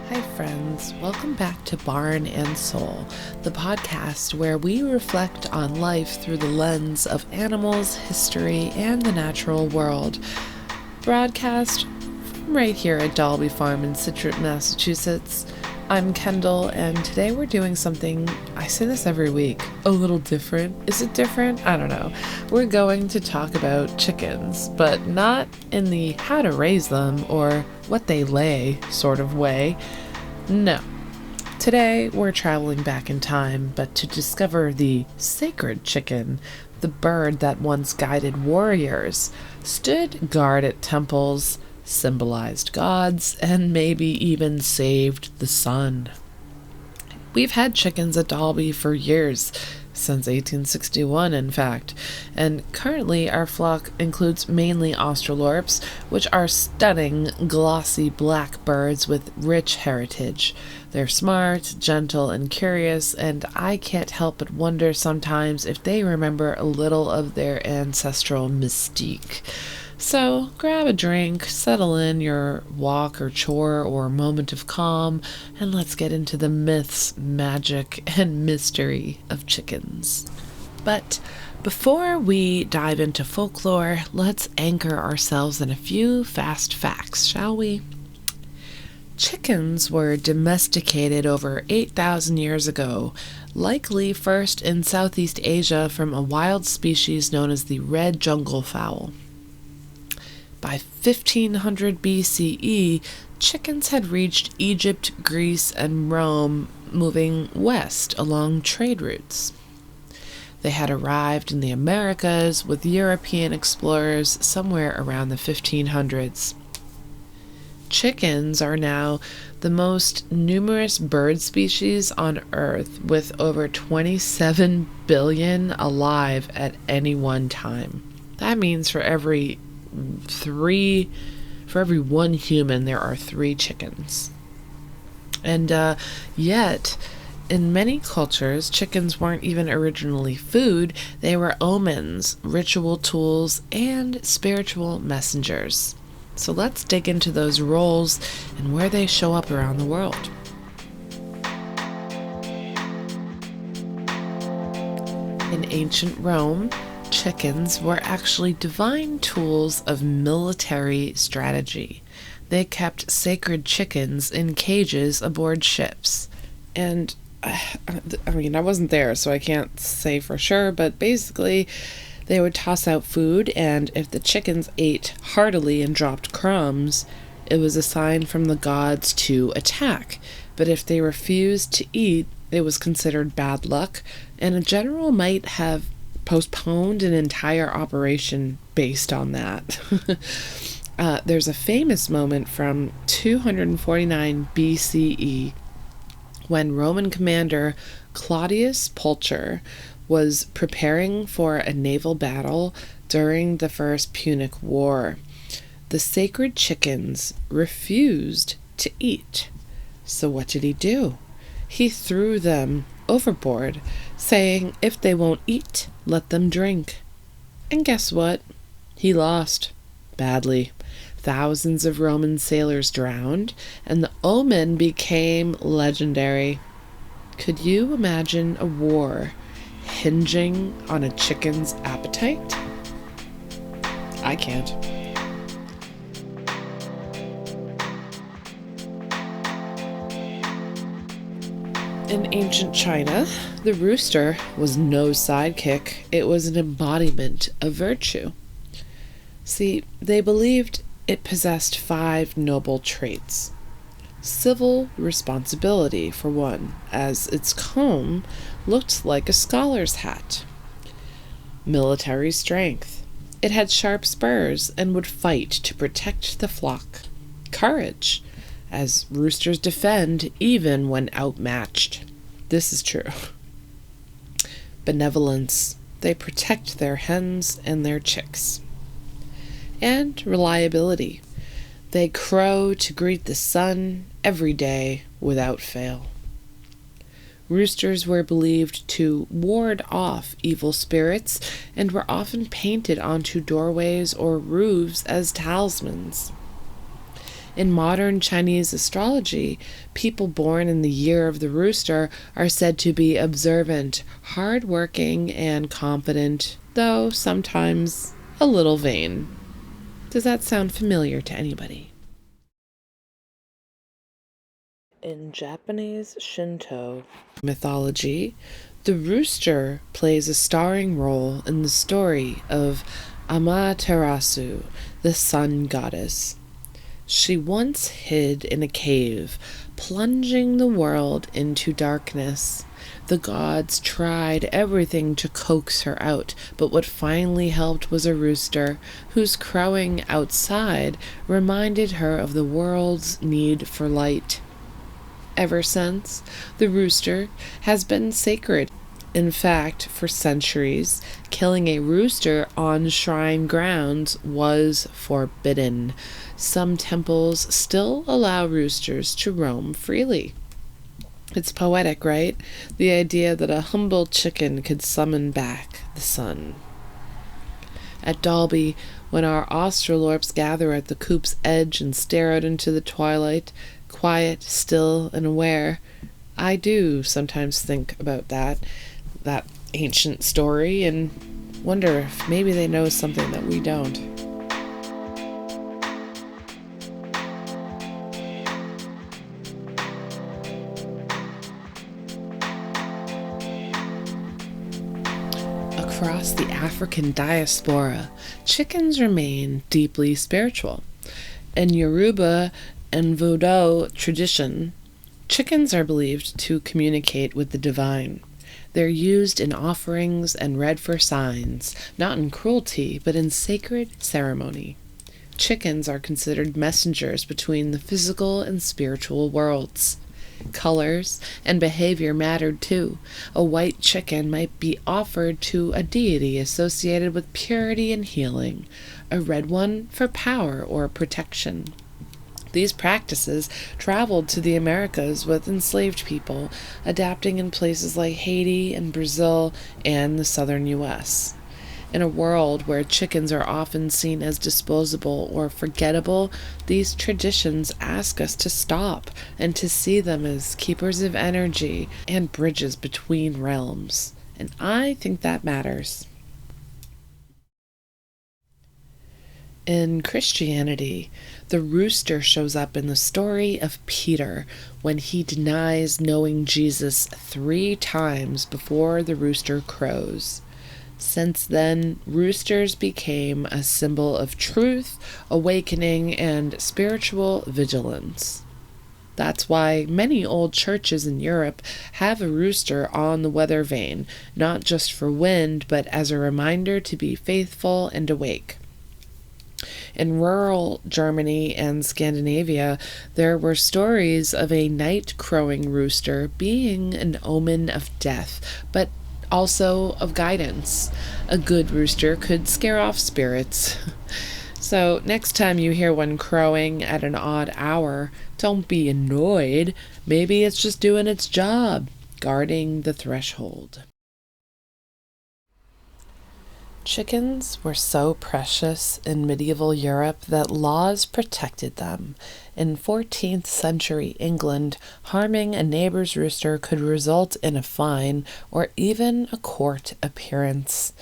Hi friends, welcome back to Barn and Soul, the podcast where we reflect on life through the lens of animals, history, and the natural world. Broadcast from right here at Dalby Farm in Situate, Massachusetts. I'm Kendall, and today we're doing something, I say this every week, a little different. Is it different? I don't know. We're going to talk about chickens, but not in the how to raise them or what they lay sort of way. No. Today we're traveling back in time, but to discover the sacred chicken, the bird that once guided warriors, stood guard at temples, symbolized gods, and maybe even saved the sun. We've had chickens at Dalby for years, since 1861 in fact, and currently our flock includes mainly Australorps, which are stunning, glossy black birds with rich heritage. They're smart, gentle, and curious, and I can't help but wonder sometimes if they remember a little of their ancestral mystique. So grab a drink, settle in your walk or chore or moment of calm, and let's get into the myths, magic, and mystery of chickens. But before we dive into folklore, let's anchor ourselves in a few fast facts, shall we? Chickens were domesticated over 8,000 years ago, likely first in Southeast Asia from a wild species known as the red jungle fowl. By 1500 BCE, chickens had reached Egypt, Greece, and Rome, moving west along trade routes. They had arrived in the Americas with European explorers somewhere around the 1500s. Chickens are now the most numerous bird species on Earth, with over 27 billion alive at any one time. That means for every one human, there are 3 chickens. And yet, in many cultures, chickens weren't even originally food. They were omens, ritual tools, and spiritual messengers. So let's dig into those roles and where they show up around the world. In ancient Rome, chickens were actually divine tools of military strategy. They kept sacred chickens in cages aboard ships. And, I wasn't there, so I can't say for sure, but basically, they would toss out food, and if the chickens ate heartily and dropped crumbs, it was a sign from the gods to attack. But if they refused to eat, it was considered bad luck, and a general might have postponed an entire operation based on that. There's a famous moment from 249 BCE when Roman commander Claudius Pulcher was preparing for a naval battle during the First Punic War. The sacred chickens refused to eat. So what did he do? He threw them overboard, saying if they won't eat, let them drink. And guess what? He lost. Badly. Thousands of Roman sailors drowned, and the omen became legendary. Could you imagine a war hinging on a chicken's appetite? I can't. In ancient China, the rooster was no sidekick. It was an embodiment of virtue. See, they believed it possessed 5 noble traits. Civil responsibility, for one, as its comb looked like a scholar's hat. Military strength. It had sharp spurs and would fight to protect the flock. Courage, as roosters defend even when outmatched. This is true. Benevolence. They protect their hens and their chicks. And reliability. They crow to greet the sun every day without fail. Roosters were believed to ward off evil spirits and were often painted onto doorways or roofs as talismans. In modern Chinese astrology, people born in the year of the rooster are said to be observant, hardworking, and confident, though sometimes a little vain. Does that sound familiar to anybody? In Japanese Shinto mythology, the rooster plays a starring role in the story of Amaterasu, the sun goddess. She once hid in a cave, plunging the world into darkness. The gods tried everything to coax her out, but what finally helped was a rooster, whose crowing outside reminded her of the world's need for light. Ever since, the rooster has been sacred. In fact, for centuries, killing a rooster on shrine grounds was forbidden. Some temples still allow roosters to roam freely. It's poetic, right? The idea that a humble chicken could summon back the sun. At Dalby, when our Australorps gather at the coop's edge and stare out into the twilight, quiet, still, and aware, I do sometimes think about that ancient story and wonder if maybe they know something that we don't. Across the African diaspora, chickens remain deeply spiritual. In Yoruba and Vodou tradition, chickens are believed to communicate with the divine. They're used in offerings and read for signs, not in cruelty, but in sacred ceremony. Chickens are considered messengers between the physical and spiritual worlds. Colors and behavior mattered too. A white chicken might be offered to a deity associated with purity and healing, a red one for power or protection. These practices traveled to the Americas with enslaved people, adapting in places like Haiti and Brazil and the southern U.S. In a world where chickens are often seen as disposable or forgettable, these traditions ask us to stop and to see them as keepers of energy and bridges between realms. And I think that matters. In Christianity, the rooster shows up in the story of Peter when he denies knowing Jesus 3 times before the rooster crows. Since then, roosters became a symbol of truth, awakening, and spiritual vigilance. That's why many old churches in Europe have a rooster on the weather vane, not just for wind, but as a reminder to be faithful and awake. In rural Germany and Scandinavia, there were stories of a night crowing rooster being an omen of death, but also of guidance. A good rooster could scare off spirits. So next time you hear one crowing at an odd hour, don't be annoyed. Maybe it's just doing its job, guarding the threshold. Chickens were so precious in medieval Europe that laws protected them. In 14th century England, harming a neighbor's rooster could result in a fine or even a court appearance.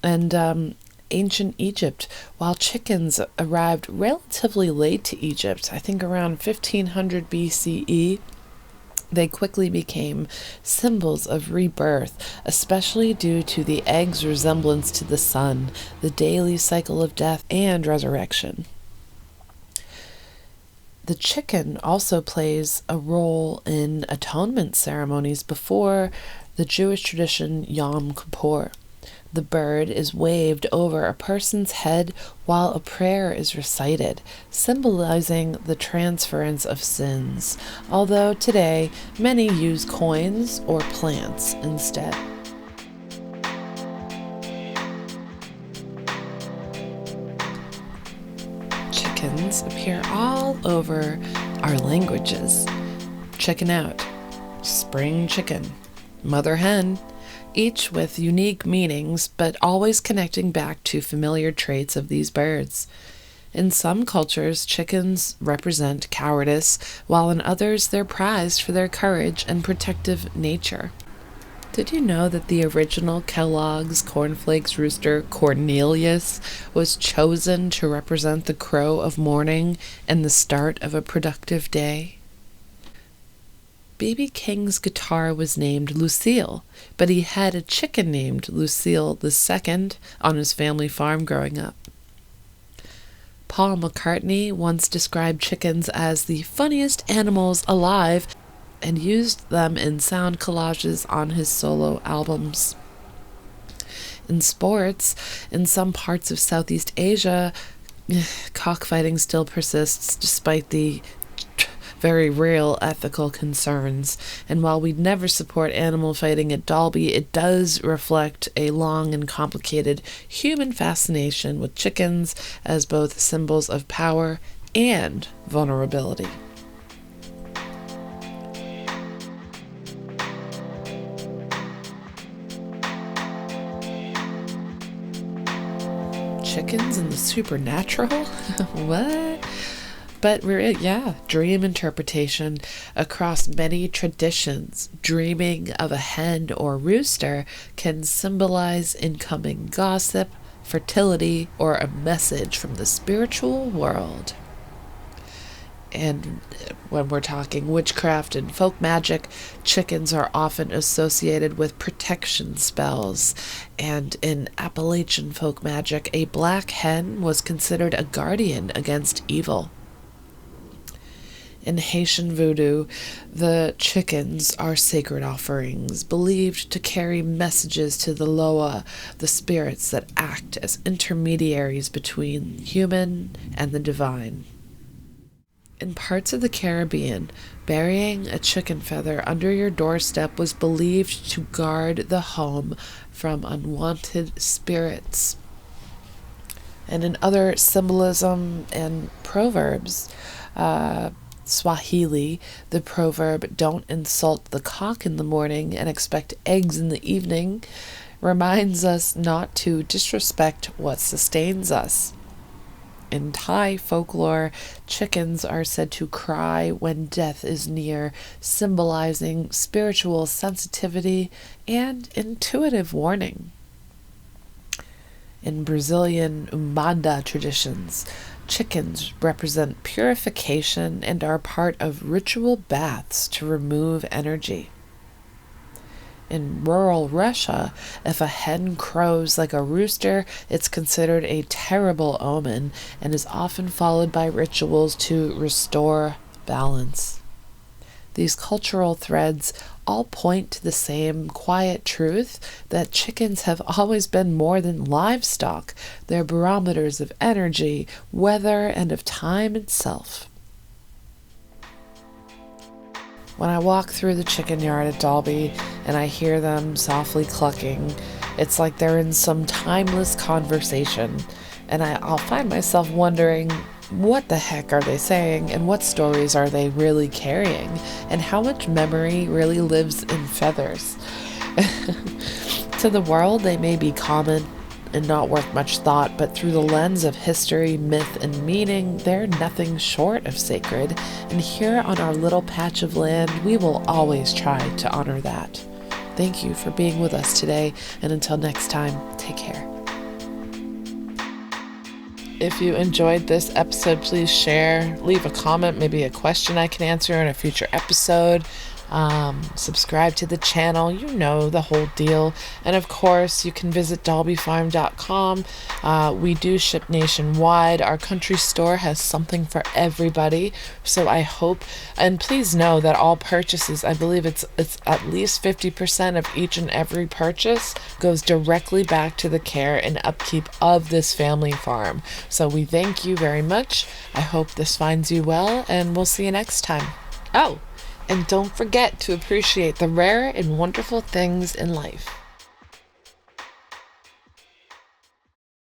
And ancient Egypt, while chickens arrived relatively late to Egypt, I think around 1500 BCE, they quickly became symbols of rebirth, especially due to the egg's resemblance to the sun, the daily cycle of death and resurrection. The chicken also plays a role in atonement ceremonies before the Jewish tradition Yom Kippur. The bird is waved over a person's head while a prayer is recited, symbolizing the transference of sins, although today many use coins or plants instead. Chickens appear all over our languages. Chicken out, spring chicken, mother hen, each with unique meanings, but always connecting back to familiar traits of these birds. In some cultures, chickens represent cowardice, while in others they're prized for their courage and protective nature. Did you know that the original Kellogg's Cornflakes rooster, Cornelius, was chosen to represent the crow of morning and the start of a productive day? B.B. King's guitar was named Lucille, but he had a chicken named Lucille II on his family farm growing up. Paul McCartney once described chickens as the funniest animals alive and used them in sound collages on his solo albums. In sports, in some parts of Southeast Asia, cockfighting still persists despite the very real ethical concerns. And while we'd never support animal fighting at Dalby, it does reflect a long and complicated human fascination with chickens as both symbols of power and vulnerability. Chickens and the supernatural? What? But dream interpretation across many traditions. Dreaming of a hen or rooster can symbolize incoming gossip, fertility, or a message from the spiritual world. And when we're talking witchcraft and folk magic, chickens are often associated with protection spells. And in Appalachian folk magic, a black hen was considered a guardian against evil. In Haitian voodoo, the chickens are sacred offerings, believed to carry messages to the Loa, the spirits that act as intermediaries between human and the divine. In parts of the Caribbean, burying a chicken feather under your doorstep was believed to guard the home from unwanted spirits. And in other symbolism and proverbs, Swahili, the proverb, "Don't insult the cock in the morning and expect eggs in the evening," reminds us not to disrespect what sustains us. In Thai folklore, chickens are said to cry when death is near, symbolizing spiritual sensitivity and intuitive warning. In Brazilian Umbanda traditions, chickens represent purification and are part of ritual baths to remove energy. In rural Russia, if a hen crows like a rooster, it's considered a terrible omen and is often followed by rituals to restore balance. These cultural threads all point to the same quiet truth that chickens have always been more than livestock. They're barometers of energy, weather, and of time itself. When I walk through the chicken yard at Dalby and I hear them softly clucking, it's like they're in some timeless conversation, and I'll find myself wondering, what the heck are they saying, and what stories are they really carrying, and how much memory really lives in feathers? To the world, they may be common and not worth much thought, but through the lens of history, myth, and meaning, they're nothing short of sacred, and here on our little patch of land, we will always try to honor that. Thank you for being with us today, and until next time, take care. If you enjoyed this episode, please share, leave a comment, maybe a question I can answer in a future episode. Subscribe to the channel, you know the whole deal. And of course, you can visit dalbyfarm.com. We do ship nationwide. Our country store has something for everybody. So I hope, and please know that all purchases, I believe it's at least 50% of each and every purchase goes directly back to the care and upkeep of this family farm. So we thank you very much. I hope this finds you well, and we'll see you next time. Oh, and don't forget to appreciate the rare and wonderful things in life.